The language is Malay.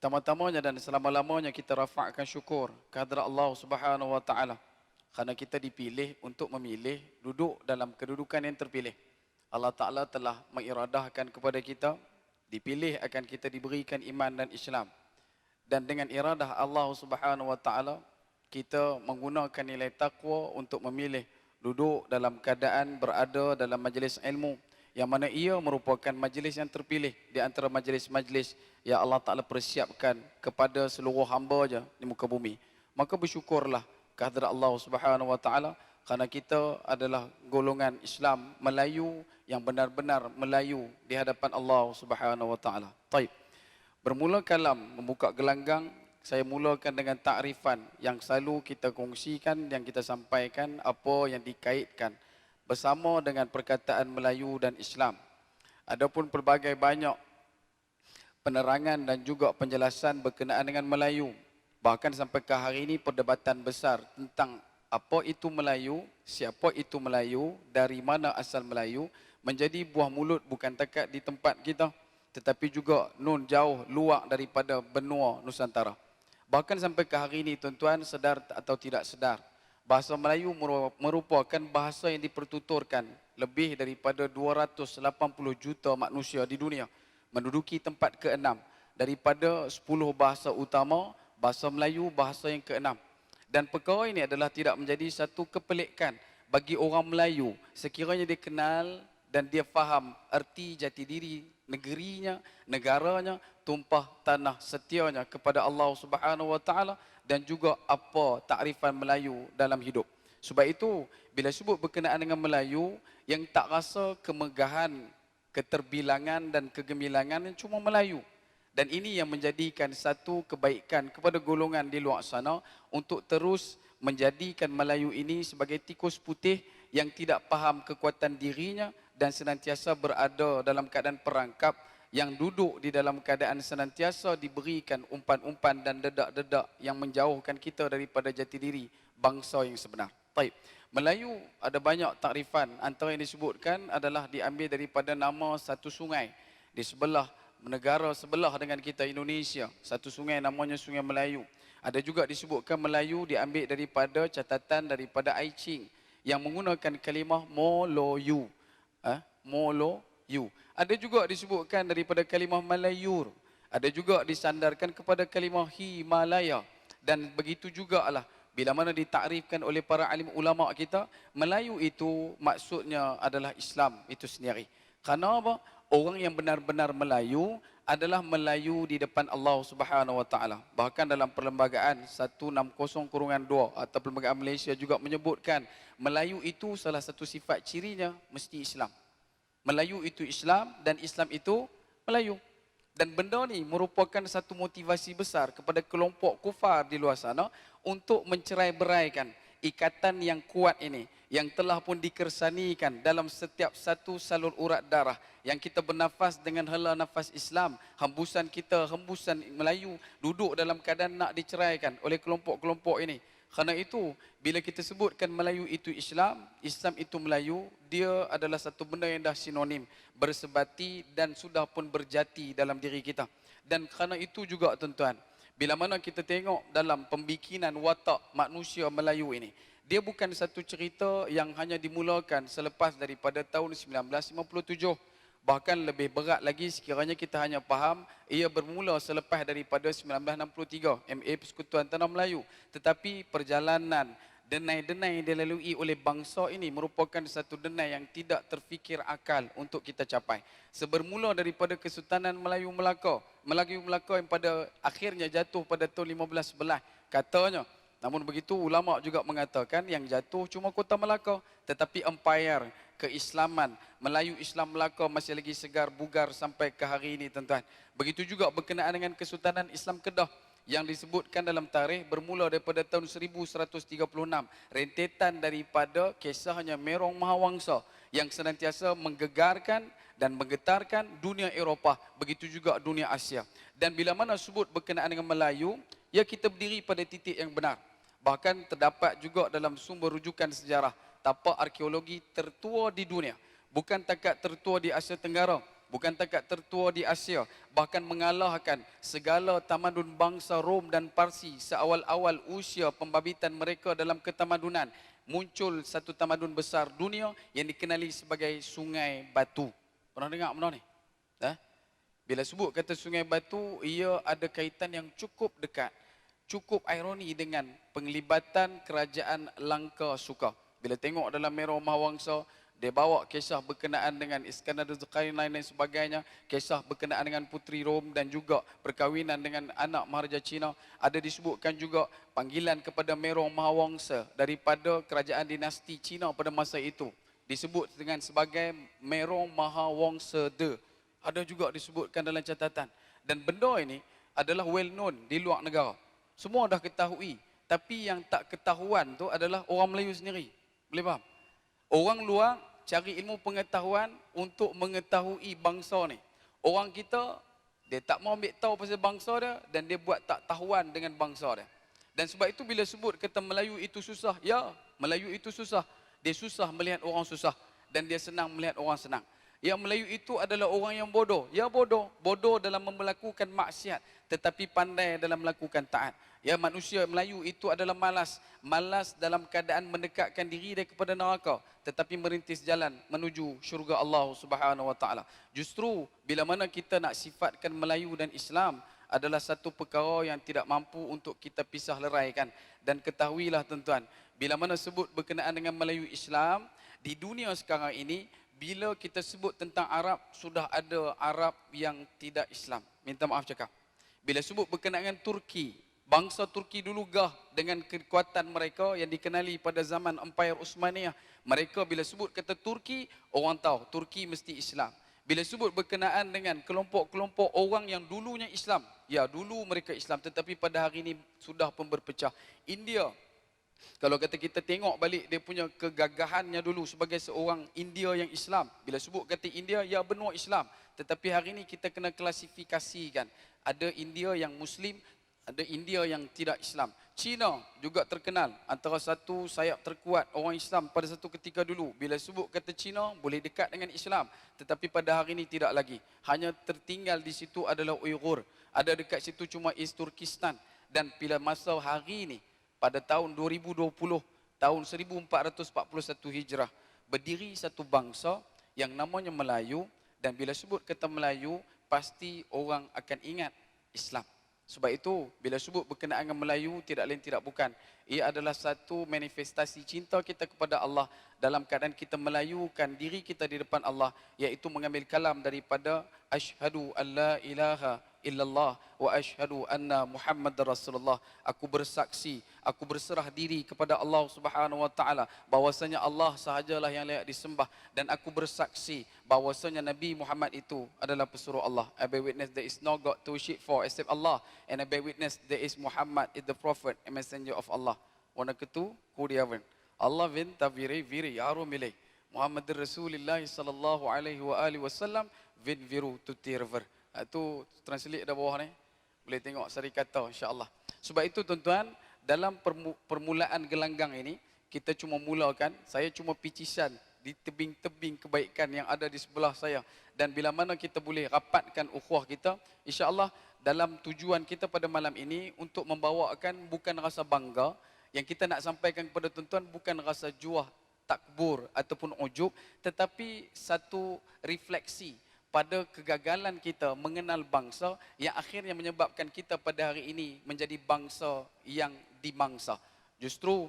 Pertama-tamanya dan selama-lamanya kita rafa'kan syukur kehadrat Allah Subhanahu wa taala kerana kita dipilih untuk memilih duduk dalam kedudukan yang terpilih. Allah Taala telah mengiradahkan kepada kita dipilih akan kita diberikan iman dan Islam. Dan dengan iradah Allah Subhanahu wa taala kita menggunakan nilai takwa untuk memilih duduk dalam keadaan berada dalam majlis ilmu yang mana ia merupakan majlis yang terpilih di antara majlis-majlis yang Allah Ta'ala persiapkan kepada seluruh hamba-Nya di muka bumi. Maka bersyukurlah kehadrat Allah Subhanahu wa taala kerana kita adalah golongan Islam Melayu yang benar-benar Melayu di hadapan Allah Subhanahu wa taala. Baik. Bermula kalam membuka gelanggang, saya mulakan dengan takrifan yang selalu kita kongsikan, yang kita sampaikan, apa yang dikaitkan bersama dengan perkataan Melayu dan Islam. Adapun pelbagai banyak penerangan dan juga penjelasan berkenaan dengan Melayu. Bahkan sampai ke hari ini perdebatan besar tentang apa itu Melayu, siapa itu Melayu, dari mana asal Melayu, menjadi buah mulut bukan takat di tempat kita, tetapi juga nun jauh luar daripada benua Nusantara. Bahkan sampai ke hari ini tuan-tuan, sedar atau tidak sedar, bahasa Melayu merupakan bahasa yang dipertuturkan lebih daripada 280 juta manusia di dunia. Menduduki tempat ke-6 daripada 10 bahasa utama, bahasa Melayu bahasa yang ke-6. Dan perkara ini adalah tidak menjadi satu kepelikan bagi orang Melayu sekiranya dia kenal dan dia faham erti jati diri negerinya, negaranya, tumpah tanah setianya kepada Allah Subhanahu wa taala dan juga apa takrifan Melayu dalam hidup. Sebab itu bila sebut berkenaan dengan Melayu yang tak rasa kemegahan, keterbilangan dan kegemilangan yang cuma Melayu. Dan ini yang menjadikan satu kebaikan kepada golongan di luar sana untuk terus menjadikan Melayu ini sebagai tikus putih yang tidak faham kekuatan dirinya dan senantiasa berada dalam keadaan perangkap yang duduk di dalam keadaan senantiasa diberikan umpan-umpan dan dedak-dedak yang menjauhkan kita daripada jati diri bangsa yang sebenar. Baik. Melayu ada banyak takrifan. Antara yang disebutkan adalah diambil daripada nama satu sungai di sebelah negara sebelah dengan kita, Indonesia. Satu sungai namanya Sungai Melayu. Ada juga disebutkan Melayu diambil daripada catatan daripada I Ching yang menggunakan kalimah Moloyu. Moloyu. Ada juga disebutkan daripada kalimah Malayur. Ada juga disandarkan kepada kalimah Himalaya. Dan begitu juga lah bila mana ditakrifkan oleh para alim ulama kita, Melayu itu maksudnya adalah Islam itu sendiri. Kerana apa? Orang yang benar-benar Melayu adalah Melayu di depan Allah Subhanahu wa taala. Bahkan dalam perlembagaan 160-2 atau perlembagaan Malaysia juga menyebutkan Melayu itu salah satu sifat cirinya mesti Islam. Melayu itu Islam dan Islam itu Melayu. Dan benda ni merupakan satu motivasi besar kepada kelompok kufar di luar sana untuk mencerai-beraikan ikatan yang kuat ini yang telah pun dikersanikan dalam setiap satu salur urat darah yang kita bernafas dengan hela nafas Islam, hembusan kita, hembusan Melayu duduk dalam keadaan nak diceraikan oleh kelompok-kelompok ini. Kerana itu, bila kita sebutkan Melayu itu Islam, Islam itu Melayu, dia adalah satu benda yang dah sinonim, bersebati dan sudah pun berjati dalam diri kita. Dan kerana itu juga tuan-tuan, bila mana kita tengok dalam pembikinan watak manusia Melayu ini, dia bukan satu cerita yang hanya dimulakan selepas daripada tahun 1957. Bahkan lebih berat lagi sekiranya kita hanya faham ia bermula selepas daripada 1963, MA Persekutuan Tanah Melayu. Tetapi perjalanan denai-denai yang dilalui oleh bangsa ini merupakan satu denai yang tidak terfikir akal untuk kita capai. Sebermula daripada Kesultanan Melayu Melaka yang pada akhirnya jatuh pada tahun 1511 katanya. Namun begitu ulama juga mengatakan yang jatuh cuma kota Melaka, tetapi empire keislaman Melayu Islam Melaka masih lagi segar bugar sampai ke hari ini tuan-tuan. Begitu juga berkenaan dengan Kesultanan Islam Kedah yang disebutkan dalam tarikh bermula daripada tahun 1136, rentetan daripada kisahnya Merong Mahawangsa yang senantiasa menggegarkan dan menggetarkan dunia Eropah, begitu juga dunia Asia. Dan bila mana sebut berkenaan dengan Melayu, ya kita berdiri pada titik yang benar. Bahkan terdapat juga dalam sumber rujukan sejarah tapak arkeologi tertua di dunia. Bukan takat tertua di Asia Tenggara, bukan takat tertua di Asia, bahkan mengalahkan segala tamadun bangsa Rom dan Parsi seawal-awal usia pembabitan mereka dalam ketamadunan. Muncul satu tamadun besar dunia yang dikenali sebagai Sungai Batu. Pernah dengar benda ni? Bila sebut kata Sungai Batu, ia ada kaitan yang cukup dekat, cukup ironi dengan penglibatan kerajaan Langka Suka. Bila tengok dalam Merah Mahawangsa, dia bawa kisah berkenaan dengan Iskandar Zulkarnain dan sebagainya, kisah berkenaan dengan Puteri Rom dan juga perkahwinan dengan anak Maharaja Cina. Ada disebutkan juga panggilan kepada Merah Mahawangsa daripada kerajaan dinasti Cina pada masa itu. Disebut dengan sebagai Merah Mahawangsa De. Ada juga disebutkan dalam catatan. Dan benda ini adalah well known di luar negara. Semua dah ketahui. Tapi yang tak ketahuan tu adalah orang Melayu sendiri. Boleh faham? Orang luar cari ilmu pengetahuan untuk mengetahui bangsa ni. Orang kita, dia tak mau ambil tahu pasal bangsa dia dan dia buat tak tahuan dengan bangsa dia. Dan sebab itu bila sebut kata Melayu itu susah, ya, Melayu itu susah. Dia susah melihat orang susah dan dia senang melihat orang senang. Yang Melayu itu adalah orang yang bodoh. Ya bodoh. Bodoh dalam melakukan maksiat. Tetapi pandai dalam melakukan taat. Ya manusia Melayu itu adalah malas. Malas dalam keadaan mendekatkan diri dia kepada neraka. Tetapi merintis jalan menuju syurga Allah Subhanahu Wa Taala. Justru bila mana kita nak sifatkan Melayu dan Islam adalah satu perkara yang tidak mampu untuk kita pisah leraikan. Dan ketahuilah tuan-tuan, bila mana sebut berkenaan dengan Melayu Islam, di dunia sekarang ini, bila kita sebut tentang Arab, sudah ada Arab yang tidak Islam. Minta maaf cakap. Bila sebut berkenaan dengan Turki, bangsa Turki dulu gah dengan kekuatan mereka yang dikenali pada zaman Empire Uthmaniyah. Mereka bila sebut kata Turki, orang tahu Turki mesti Islam. Bila sebut berkenaan dengan kelompok-kelompok orang yang dulunya Islam, ya dulu mereka Islam tetapi pada hari ini sudah pun berpecah. India, kalau kata kita tengok balik dia punya kegagahannya dulu sebagai seorang India yang Islam. Bila sebut kata India, ya benua Islam. Tetapi hari ini kita kena klasifikasikan. Ada India yang Muslim, ada India yang tidak Islam. China juga terkenal antara satu sayap terkuat orang Islam pada satu ketika dulu. Bila sebut kata China, boleh dekat dengan Islam. Tetapi pada hari ini tidak lagi. Hanya tertinggal di situ adalah Uyghur. Ada dekat situ cuma East Turkistan. Dan bila masa hari ini, pada tahun 2020, tahun 1441 Hijrah, berdiri satu bangsa yang namanya Melayu. Dan bila sebut kata Melayu, pasti orang akan ingat Islam. Sebab itu, bila sebut berkenaan dengan Melayu, tidak lain tidak bukan. Ia adalah satu manifestasi cinta kita kepada Allah dalam keadaan kita melayukan diri kita di depan Allah, iaitu mengambil kalam daripada Ashhadu an la ilaha illallah wa ashhadu anna Muhammadar Rasulullah. Aku bersaksi, aku berserah diri kepada Allah Subhanahu Wa Taala bahwasanya Allah sahajalah yang layak disembah, dan aku bersaksi bahwasanya Nabi Muhammad itu adalah pesuruh Allah. I bear witness there is no God to worship for except Allah, and I bear witness there is Muhammad is the prophet and messenger of Allah. Wana ketu kudiawan Allah vin taviri viri yaru milai Muhammad Rasulullah sallallahu alaihi wa alihi wasallam vin viru tutirver. Itu translate dah bawah ni. Boleh tengok sari kata insya-Allah. Sebab itu tuan-tuan, dalam permulaan gelanggang ini kita cuma mulakan, saya cuma picisan di tebing-tebing kebaikan yang ada di sebelah saya, dan bila mana kita boleh rapatkan ukhuwah kita, insya-Allah dalam tujuan kita pada malam ini untuk membawakan bukan rasa bangga, yang kita nak sampaikan kepada tuan-tuan bukan rasa juah, takbur ataupun ujub, tetapi satu refleksi pada kegagalan kita mengenal bangsa yang akhirnya menyebabkan kita pada hari ini menjadi bangsa yang dimangsa. Justru